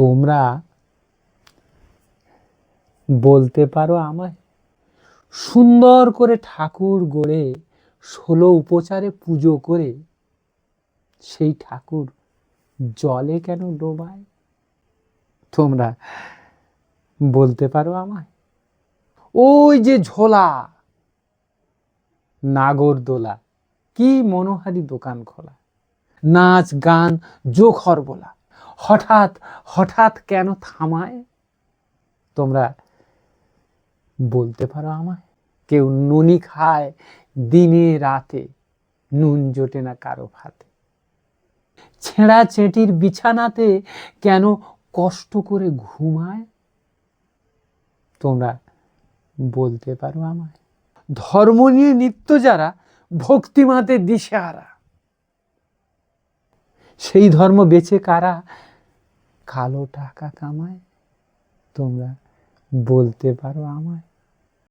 তোমরা বলতে পারো আমায়, সুন্দর করে ঠাকুর গড়ে 16 উপচারে পুজো করে সেই ঠাকুর জলে কেন ডোবায়? তোমরা বলতে পারো আমায়? ওই যে ঝোলা, নাগরদোলা, কি মনোহারী দোকান খোলা, নাচ গান জোখর বলা, হঠাৎ হঠাৎ কেন থামায়? তোমরা বলতে পারো আমায়? কেউ নুনি খায় দিনে রাতে, নুন জোটে না কারো ভাতে, ছেঁড়া চেটির বিছানাতে কেন কষ্ট করে ঘুমায়? তোমরা বলতে পারো আমায়? ধর্ম নিয়ে নিত্য যারা ভক্তিমাতে দিশেহারা, সেই ধর্ম বেচে কারা কালো টাকা কামায়? তোমরা বলতে পারো আমায়?